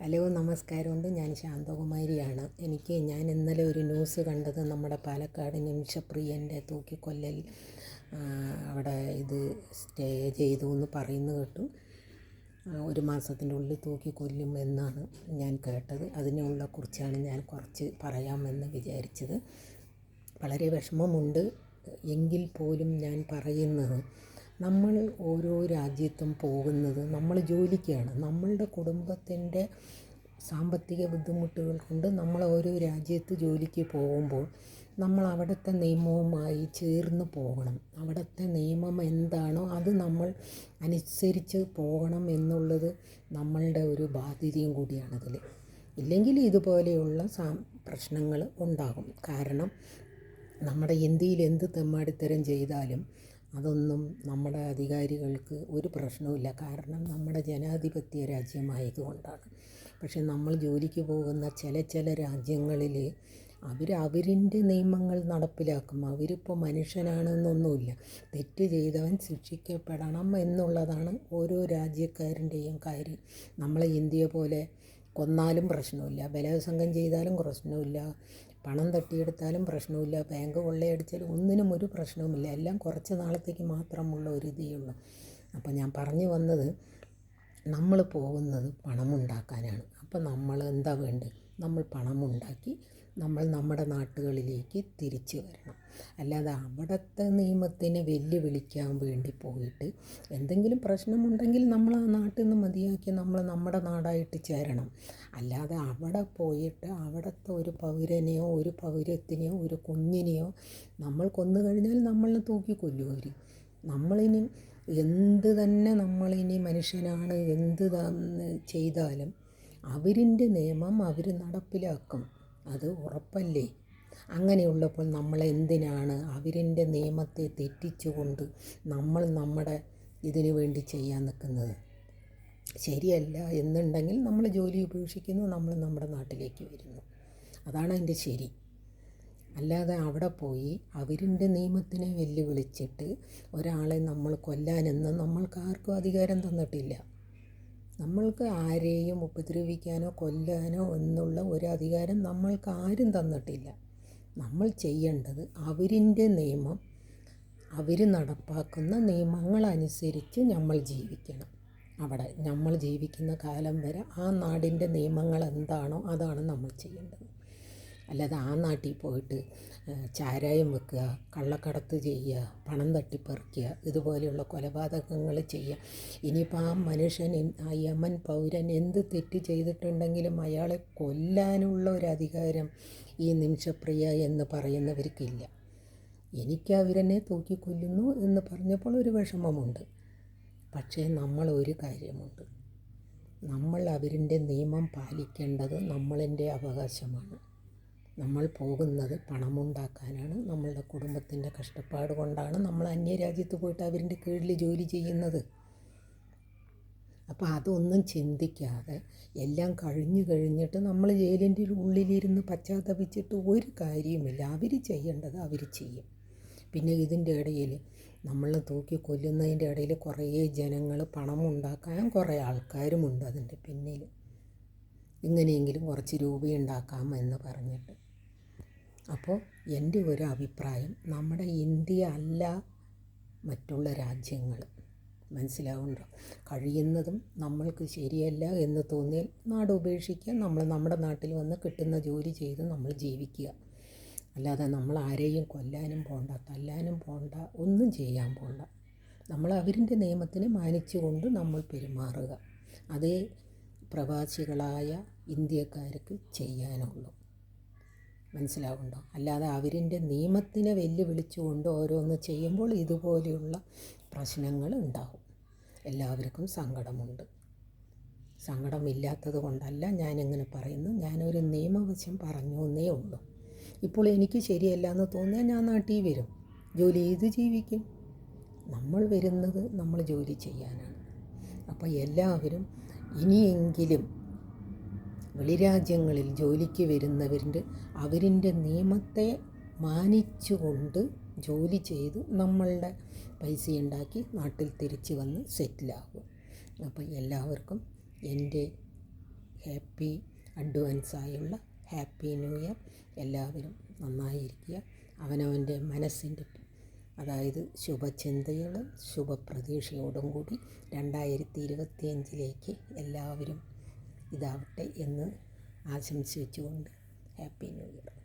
Hello നമസ്കാരമുണ്ട്. ഞാൻ ശാന്തകുമാരിയാണ്. ഞാൻ ഇന്നലെ ഒരു ന്യൂസ് കണ്ടത്, നമ്മുടെ പാലക്കാട് നിമിഷപ്രിയൻ്റെ തൂക്കിക്കൊല്ലൽ അവിടെ സ്റ്റേ ചെയ്തു എന്ന് പറയുന്നത് കേട്ടു. 1 മാസത്തിൻ്റെ ഉള്ളിൽ തൂക്കിക്കൊല്ലും എന്നാണ് ഞാൻ കേട്ടത്. അതിനുള്ള കുറിച്ചാണ് ഞാൻ കുറച്ച് പറയാമെന്ന് വിചാരിച്ചത്. വളരെ വിഷമമുണ്ട്. എങ്കിൽ പോലും ഞാൻ പറയുന്നത്, നമ്മൾ ഓരോ രാജ്യത്തും പോകുന്നത് നമ്മൾ ജോലിക്കാണ്. നമ്മളുടെ കുടുംബത്തിൻ്റെ സാമ്പത്തിക ബുദ്ധിമുട്ടുകൾ കൊണ്ട് നമ്മൾ ഓരോ രാജ്യത്ത് ജോലിക്ക് പോകുമ്പോൾ നമ്മൾ അവിടുത്തെ നിയമവുമായി ചേർന്ന് പോകണം. അവിടുത്തെ നിയമം എന്താണോ അത് നമ്മൾ അനുസരിച്ച് പോകണം എന്നുള്ളത് നമ്മളുടെ ഒരു ബാധ്യതയും കൂടിയാണതിൽ. ഇല്ലെങ്കിൽ ഇതുപോലെയുള്ള പ്രശ്നങ്ങൾ ഉണ്ടാകും. കാരണം നമ്മുടെ ഇന്ത്യയിൽ എന്ത് തെമ്മാടിത്തരം ചെയ്താലും അതൊന്നും നമ്മുടെ അധികാരികൾക്ക് ഒരു പ്രശ്നവുമില്ല. കാരണം നമ്മുടെ ജനാധിപത്യ രാജ്യമായതുകൊണ്ടാണ്. പക്ഷെ നമ്മൾ ജോലിക്ക് പോകുന്ന ചില രാജ്യങ്ങളിൽ അവരിൻ്റെ നിയമങ്ങൾ നടപ്പിലാക്കും. അവരിപ്പോൾ മനുഷ്യനാണെന്നൊന്നുമില്ല. തെറ്റ് ചെയ്തവൻ ശിക്ഷിക്കപ്പെടണം എന്നുള്ളതാണ് ഓരോ രാജ്യക്കാരൻ്റെയും കാര്യം. നമ്മളെ ഇന്ത്യയെ പോലെ കൊന്നാലും പ്രശ്നമില്ല, ബലാത്സംഗം ചെയ്താലും പ്രശ്നമില്ല, പണം തട്ടിയെടുത്താലും പ്രശ്നമില്ല, ബാങ്ക് കൊള്ളയടിച്ചാലും ഒന്നിനും ഒരു പ്രശ്നവുമില്ല. എല്ലാം കുറച്ച് നാളത്തേക്ക് മാത്രമുള്ള ഒരു ഇതേ ഉള്ളൂ. അപ്പോൾ ഞാൻ പറഞ്ഞു വന്നത്, നമ്മൾ പോകുന്നത് പണമുണ്ടാക്കാനാണ്. അപ്പോൾ നമ്മൾ എന്താ വേണ്ടത്? നമ്മൾ പണമുണ്ടാക്കി നമ്മൾ നമ്മുടെ നാട്ടുകളിലേക്ക് തിരിച്ചു വരണം. അല്ലാതെ അവിടുത്തെ നിയമത്തിനെ വെല്ലുവിളിക്കാൻ വേണ്ടി പോയിട്ട് എന്തെങ്കിലും പ്രശ്നമുണ്ടെങ്കിൽ നമ്മൾ ആ നാട്ടിൽ നിന്ന് മതിയാക്കി നമ്മൾ നമ്മുടെ നാടായിട്ട് ചേരണം. അല്ലാതെ അവിടെ പോയിട്ട് അവിടുത്തെ ഒരു പൗരനെയോ ഒരു പൗരത്തിനെയോ ഒരു കുഞ്ഞിനെയോ നമ്മൾ കൊന്നു കഴിഞ്ഞാൽ നമ്മളെ തൂക്കിക്കൊല്ലും അവർ. നമ്മളിനി എന്ത് തന്നെ നമ്മളിനി മനുഷ്യനാണ് എന്ത് ചെയ്താലും അവരിൻ്റെ നിയമം അവർ നടപ്പിലാക്കും. അത് ഉറപ്പല്ലേ? അങ്ങനെയുള്ളപ്പോൾ നമ്മളെന്തിനാണ് അവരിൻ്റെ നിയമത്തെ തെറ്റിച്ചുകൊണ്ട് നമ്മൾ നമ്മുടെ ഇതിനു വേണ്ടി ചെയ്യാൻ നിൽക്കുന്നത്? ശരിയല്ല എന്നുണ്ടെങ്കിൽ നമ്മൾ ജോലി ഉപേക്ഷിക്കുന്നു, നമ്മൾ നമ്മുടെ നാട്ടിലേക്ക് വരുന്നു. അതാണ് അതിൻ്റെ ശരി. അല്ലാതെ അവിടെ പോയി അവരിൻ്റെ നിയമത്തിനെ വെല്ലുവിളിച്ചിട്ട് ഒരാളെ നമ്മൾ കൊല്ലാനെന്ന് നമ്മൾക്ക് ആർക്കും അധികാരം തന്നിട്ടില്ല. നമ്മൾക്ക് ആരെയും ഉപദ്രവിക്കാനോ കൊല്ലാനോ എന്നുള്ള ഒരു അധികാരം നമ്മൾക്ക് ആരും തന്നിട്ടില്ല. നമ്മൾ ചെയ്യേണ്ടത് അവരിൻ്റെ നിയമം, അവർ നടപ്പാക്കുന്ന നിയമങ്ങളനുസരിച്ച് നമ്മൾ ജീവിക്കണം. അവിടെ നമ്മൾ ജീവിക്കുന്ന കാലം വരെ ആ നാടിൻ്റെ നിയമങ്ങൾ എന്താണോ അതാണ് നമ്മൾ ചെയ്യേണ്ടത്. അല്ലാതെ ആ നാട്ടിൽ പോയിട്ട് ചാരായം വെക്കുക, കള്ളക്കടത്ത് ചെയ്യുക, പണം തട്ടിപ്പറിക്കുക, ഇതുപോലെയുള്ള കൊലപാതകങ്ങൾ ചെയ്യുക. ഇനിയിപ്പോൾ ആ മനുഷ്യൻ, ആ യമൻ പൗരൻ എന്ത് തെറ്റ് ചെയ്തിട്ടുണ്ടെങ്കിലും അയാളെ കൊല്ലാനുള്ള ഒരു അധികാരം ഈ നിമിഷപ്രിയ എന്ന് പറയുന്നവർക്കില്ല. എനിക്ക് അവരെന്നെ തൂക്കിക്കൊല്ലുന്നു എന്ന് പറഞ്ഞപ്പോൾ ഒരു വിഷമമുണ്ട്. പക്ഷേ ഒരു കാര്യമുണ്ട്, നമ്മൾ അവരിൻ്റെ നിയമം പാലിക്കേണ്ടത് നമ്മളിൻ്റെ അവകാശമാണ്. നമ്മൾ പോകുന്നത് പണമുണ്ടാക്കാനാണ്. നമ്മളുടെ കുടുംബത്തിൻ്റെ കഷ്ടപ്പാട് കൊണ്ടാണ് നമ്മൾ അന്യരാജ്യത്ത് പോയിട്ട് അവരിൻ്റെ കീഴിൽ ജോലി ചെയ്യുന്നത്. അപ്പോൾ അതൊന്നും ചിന്തിക്കാതെ എല്ലാം കഴിഞ്ഞിട്ട് നമ്മൾ ജയിലിൻ്റെ ഉള്ളിലിരുന്ന് പശ്ചാത്തപിച്ചിട്ട് ഒരു കാര്യവുമില്ല. അവർ ചെയ്യേണ്ടത് അവർ ചെയ്യും. പിന്നെ ഇതിൻ്റെ ഇടയിൽ നമ്മൾ തൂക്കിക്കൊല്ലുന്നതിൻ്റെ ഇടയിൽ കുറേ ജനങ്ങൾ പണമുണ്ടാക്കാൻ കുറേ ആൾക്കാരുമുണ്ട് അതിൻ്റെ പിന്നിൽ. ഇങ്ങനെയെങ്കിലും കുറച്ച് രൂപയുണ്ടാക്കാം എന്ന് പറഞ്ഞിട്ട്. അപ്പോൾ എൻ്റെ ഒരു അഭിപ്രായം, നമ്മുടെ ഇന്ത്യ അല്ല മറ്റുള്ള രാജ്യങ്ങൾ. മനസ്സിലാവുന്നുണ്ടോ? കഴിയുന്നതും നമ്മൾക്ക് ശരിയല്ല എന്ന് തോന്നിയാൽ നാട് ഉപേക്ഷിക്കുക. നമ്മൾ നമ്മുടെ നാട്ടിൽ വന്ന് കിട്ടുന്ന ജോലി ചെയ്ത് നമ്മൾ ജീവിക്കുക. അല്ലാതെ നമ്മൾ ആരെയും കൊല്ലാനും പോണ്ട, തല്ലാനും പോണ്ട, ഒന്നും ചെയ്യാൻ പോണ്ട. നമ്മൾ അവരിൻ്റെ നിയമത്തിനെ മാനിച്ചുകൊണ്ട് നമ്മൾ പെരുമാറുക. അതേ പ്രവാസികളായ ഇന്ത്യക്കാർക്ക് ചെയ്യാനുള്ളൂ. മനസ്സിലാവുന്നുണ്ടോ? അല്ലാതെ അവരിൻ്റെ നിയമത്തിനെ വെല്ലുവിളിച്ചുകൊണ്ട് ഓരോന്ന് ചെയ്യുമ്പോൾ ഇതുപോലെയുള്ള പ്രശ്നങ്ങൾ ഉണ്ടാകും. എല്ലാവർക്കും സങ്കടമുണ്ട്. സങ്കടമില്ലാത്തത് കൊണ്ടല്ല ഞാനിങ്ങനെ പറയുന്നു. ഞാനൊരു നിയമവശം പറഞ്ഞു എന്നേ ഉള്ളൂ. ഇപ്പോൾ എനിക്ക് ശരിയല്ല എന്ന് തോന്നിയാൽ ഞാൻ നാട്ടിൽ വരും, ജോലി ചെയ്ത് ജീവിക്കും. നമ്മൾ വരുന്നത് നമ്മൾ ജോലി ചെയ്യാനാണ്. അപ്പോൾ എല്ലാവരും ഇനിയെങ്കിലും വെളിരാജ്യങ്ങളിൽ ജോലിക്ക് വരുന്നവരുടെ അവരിൻ്റെ നിയമത്തെ മാനിച്ചുകൊണ്ട് ജോലി ചെയ്ത് നമ്മളുടെ പൈസ ഉണ്ടാക്കി നാട്ടിൽ തിരിച്ച് വന്ന് സെറ്റിലാകും. അപ്പോൾ എല്ലാവർക്കും എൻ്റെ ഹാപ്പി അഡ്വാൻസായുള്ള ഹാപ്പി ന്യൂ ഇയർ. എല്ലാവരും നന്നായിരിക്കുക. അവനവൻ്റെ മനസ്സിൻ്റെ അതായത് ശുഭചിന്തകളും ശുഭപ്രതീക്ഷയോടും കൂടി 2025 എല്ലാവരും ഇതാവട്ടെ എന്ന് ആശംസിച്ചുകൊണ്ട് ഹാപ്പി ന്യൂ ഇയർ.